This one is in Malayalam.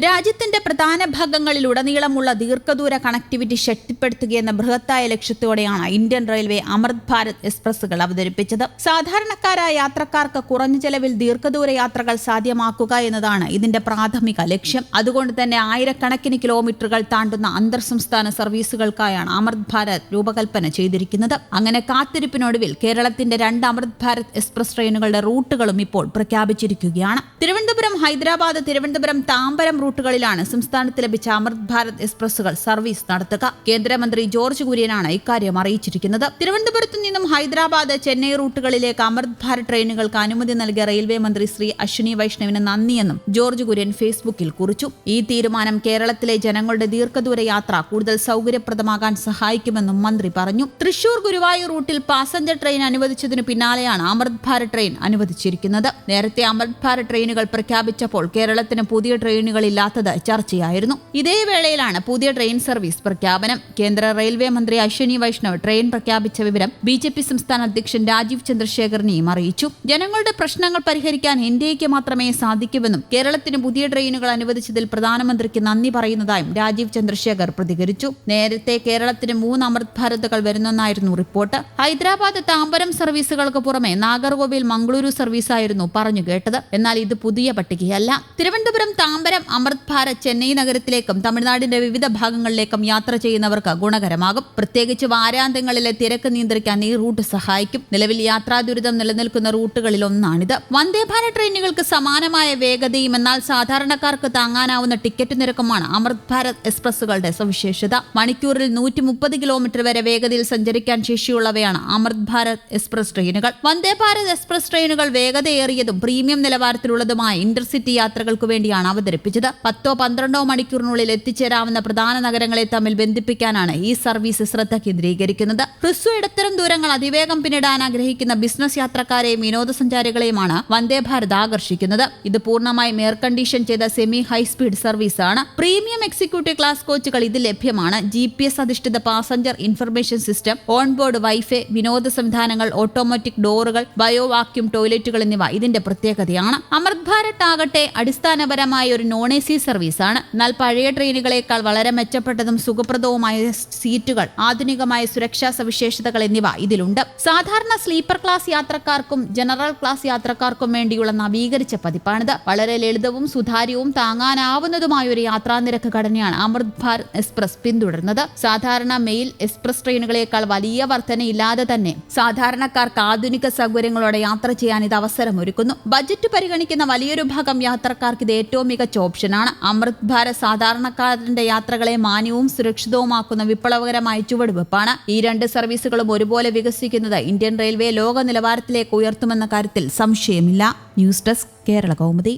രാജ്യത്തിന്റെ പ്രധാന ഭാഗങ്ങളിലുടനീളമുള്ള ദീർഘദൂര കണക്ടിവിറ്റി ശക്തിപ്പെടുത്തുകയെന്ന ബൃഹത്തായ ലക്ഷ്യത്തോടെയാണ് ഇന്ത്യൻ റെയിൽവേ അമൃത് ഭാരത് എക്സ്പ്രസുകൾ അവതരിപ്പിച്ചത്. സാധാരണക്കാരായ യാത്രക്കാർക്ക് കുറഞ്ഞ ചെലവിൽ ദീർഘദൂര യാത്രകൾ സാധ്യമാക്കുക എന്നതാണ് ഇതിന്റെ പ്രാഥമിക ലക്ഷ്യം. അതുകൊണ്ട് തന്നെ ആയിരക്കണക്കിന് കിലോമീറ്ററുകൾ താണ്ടുന്ന അന്തർ സംസ്ഥാന സർവീസുകൾക്കായാണ് അമൃത് ഭാരത് രൂപകൽപ്പന ചെയ്തിരിക്കുന്നത്. അങ്ങനെ കാത്തിരിപ്പിനൊടുവിൽ കേരളത്തിന്റെ 2 അമൃത് ഭാരത് എക്സ്പ്രസ് ട്രെയിനുകളുടെ റൂട്ടുകളും ഇപ്പോൾ പ്രഖ്യാപിച്ചിരിക്കുകയാണ്. തിരുവനന്തപുരം ഹൈദരാബാദ്, തിരുവനന്തപുരം താമ്പരം റൂട്ടുകളിലാണ് സംസ്ഥാനത്ത് ലഭിച്ച അമൃത് ഭാരത് എക്സ്പ്രസുകൾ സർവീസ് നടത്തുക. കേന്ദ്രമന്ത്രി ജോർജ് കുര്യനാണ് ഇക്കാര്യം അറിയിച്ചിരിക്കുന്നത്. തിരുവനന്തപുരത്തു നിന്നും ഹൈദരാബാദ്, ചെന്നൈ റൂട്ടുകളിലേക്ക് അമൃത് ഭാരത് ട്രെയിനുകൾക്ക് അനുമതി നൽകിയ റെയിൽവേ മന്ത്രി ശ്രീ അശ്വിനി വൈഷ്ണവിന് നന്ദിയെന്നും ജോർജ് കുര്യൻ ഫേസ്ബുക്കിൽ കുറിച്ചു. ഈ തീരുമാനം കേരളത്തിലെ ജനങ്ങളുടെ ദീർഘദൂര യാത്ര കൂടുതൽ സൗകര്യപ്രദമാകാൻ സഹായിക്കുമെന്നും മന്ത്രി പറഞ്ഞു. തൃശൂർ ഗുരുവായൂർ റൂട്ടിൽ പാസഞ്ചർ ട്രെയിൻ അനുവദിച്ചതിനു പിന്നാലെയാണ് അമൃത് ഭാരത് ട്രെയിൻ അനുവദിച്ചിരിക്കുന്നത്. നേരത്തെ അമൃത് ഭാരത് ട്രെയിനുകൾ പ്രഖ്യാപിച്ചപ്പോൾ കേരളത്തിന് പുതിയ ട്രെയിനുകൾ ഇല്ലാത്തത് ചർച്ചയായിരുന്നു. ഇതേ വേളയിലാണ് പുതിയ ട്രെയിൻ സർവീസ് പ്രഖ്യാപനം. കേന്ദ്ര റെയിൽവേ മന്ത്രി അശ്വിനി വൈഷ്ണവ് ട്രെയിൻ പ്രഖ്യാപിച്ച വിവരം ബിജെപി സംസ്ഥാന അധ്യക്ഷൻ രാജീവ് ചന്ദ്രശേഖറിനെയും അറിയിച്ചു. ജനങ്ങളുടെ പ്രശ്നങ്ങൾ പരിഹരിക്കാൻ ഇന്ത്യയ്ക്ക് മാത്രമേ സാധിക്കൂവെന്നും കേരളത്തിന് പുതിയ ട്രെയിനുകൾ അനുവദിച്ചതിൽ പ്രധാനമന്ത്രിക്ക് നന്ദി പറയുന്നതായും രാജീവ് ചന്ദ്രശേഖർ പ്രതികരിച്ചു. നേരത്തെ കേരളത്തിന് 3 അമൃത് ഭാരതുകൾ വരുന്നെന്നായിരുന്നു റിപ്പോർട്ട്. ഹൈദരാബാദ് താമ്പരം സർവീസുകൾക്ക് പുറമെ നാഗർകോവിൽ മംഗളൂരു സർവീസായിരുന്നു പറഞ്ഞു കേട്ടത്. എന്നാൽ ഇത് പുതിയ പട്ടികയല്ല. തിരുവനന്തപുരം താമ്പരം അമൃത് ഭാരത് ചെന്നൈ നഗരത്തിലേക്കും തമിഴ്നാടിന്റെ വിവിധ ഭാഗങ്ങളിലേക്കും യാത്ര ചെയ്യുന്നവർക്ക് ഗുണകരമാകും. പ്രത്യേകിച്ച് വാരാന്ത്യങ്ങളിലെ തിരക്ക് നിയന്ത്രിക്കാൻ ഈ റൂട്ട് സഹായിക്കും. നിലവിൽ യാത്രാ ദുരിതം നിലനിൽക്കുന്ന റൂട്ടുകളിൽ ഒന്നാണിത്. വന്ദേ ഭാരത് ട്രെയിനുകൾക്ക് സമാനമായ വേഗതയും എന്നാൽ സാധാരണക്കാർക്ക് താങ്ങാനാവുന്ന ടിക്കറ്റ് നിരക്കുമാണ് അമൃത് ഭാരത് എക്സ്പ്രസുകളുടെ സവിശേഷത. മണിക്കൂറിൽ 130 കിലോമീറ്റർ വരെ വേഗതയിൽ സഞ്ചരിക്കാൻ ശേഷിയുള്ളവയാണ് അമൃത് ഭാരത് എക്സ്പ്രസ് ട്രെയിനുകൾ. വന്ദേ ഭാരത് എക്സ്പ്രസ് ട്രെയിനുകൾ വേഗതയേറിയതും പ്രീമിയം നിലവാരത്തിലുള്ളതുമായ ഇന്റർസിറ്റി യാത്രകൾക്ക് വേണ്ടിയാണ് അവതരിപ്പിച്ചത്. 10-12 മണിക്കൂറിനുള്ളിൽ എത്തിച്ചേരാവുന്ന പ്രധാന നഗരങ്ങളെ തമ്മിൽ ബന്ധിപ്പിക്കാനാണ് ഈ സർവീസ് ശ്രദ്ധ കേന്ദ്രീകരിക്കുന്നത്. ഹ്രസ്വ ഇടത്തരം ദൂരങ്ങൾ അതിവേഗം പിന്നിടാൻ ആഗ്രഹിക്കുന്ന ബിസിനസ് യാത്രക്കാരെയും വിനോദസഞ്ചാരികളെയുമാണ് വന്ദേ ഭാരത് ആകർഷിക്കുന്നത്. ഇത് പൂർണ്ണമായും എയർ കണ്ടീഷൻ ചെയ്ത സെമി ഹൈസ്പീഡ് സർവീസാണ്. പ്രീമിയം എക്സിക്യൂട്ടീവ് ക്ലാസ് കോച്ചുകൾ ഇതിൽ ലഭ്യമാണ്. GPS അധിഷ്ഠിത passenger information system, onboard wifi, വിനോദ സംവിധാനങ്ങൾ, ഓട്ടോമാറ്റിക് ഡോറുകൾ, ബയോ വാക്യൂം ടോയ്ലറ്റുകൾ എന്നിവ ഇതിന്റെ പ്രത്യേകതയാണ്. അമൃത് ഭാരത് ആകട്ടെ അടിസ്ഥാനപരമായ ഒരു നോൺ AC സർവീസാണ്. എന്നാൽ പഴയ ട്രെയിനുകളേക്കാൾ വളരെ മെച്ചപ്പെട്ടതും സുഖപ്രദവുമായ സീറ്റുകൾ, ആധുനികമായ സുരക്ഷാ സവിശേഷതകൾ എന്നിവ ഇതിലുണ്ട്. സാധാരണ സ്ലീപ്പർ ക്ലാസ് യാത്രക്കാർക്കും ജനറൽ ക്ലാസ് യാത്രക്കാർക്കും വേണ്ടിയുള്ള നവീകരിച്ച പതിപ്പാണിത്. വളരെ ലളിതവും സുതാര്യവും താങ്ങാനാവുന്നതുമായ ഒരു യാത്രാനിരക്ക് ഘടനയാണ് അമൃത് ഭാരത് എക്സ്പ്രസ് പിന്തുടരുന്നത്. സാധാരണ മെയിൽ എക്സ്പ്രസ് ട്രെയിനുകളേക്കാൾ വലിയ വർധനയില്ലാതെ തന്നെ സാധാരണക്കാർക്ക് ആധുനിക സൗകര്യങ്ങളോടെ യാത്ര ചെയ്യാൻ ഇത് അവസരമൊരുക്കുന്നു. ബജറ്റ് പരിഗണിക്കുന്ന വലിയൊരു ഭാഗം യാത്രക്കാർക്ക് ഇത് ഏറ്റവും മികച്ച ഓപ്ഷനാണ്. അമൃത് ഭാരത് സാധാരണക്കാരന്റെ യാത്രകളെ മാന്യവും സുരക്ഷിതവുമാക്കുന്ന വിപ്ലവകരമായ ചുവടുവെപ്പാണ്. ഈ 2 സർവീസുകളും ഒരുപോലെ വികസിക്കുന്നത് ഇന്ത്യൻ റെയിൽവേ ലോക നിലവാരത്തിലേക്ക് ഉയർത്തുമെന്ന കാര്യത്തിൽ സംശയമില്ല. News desk, Kerala Kaumudi.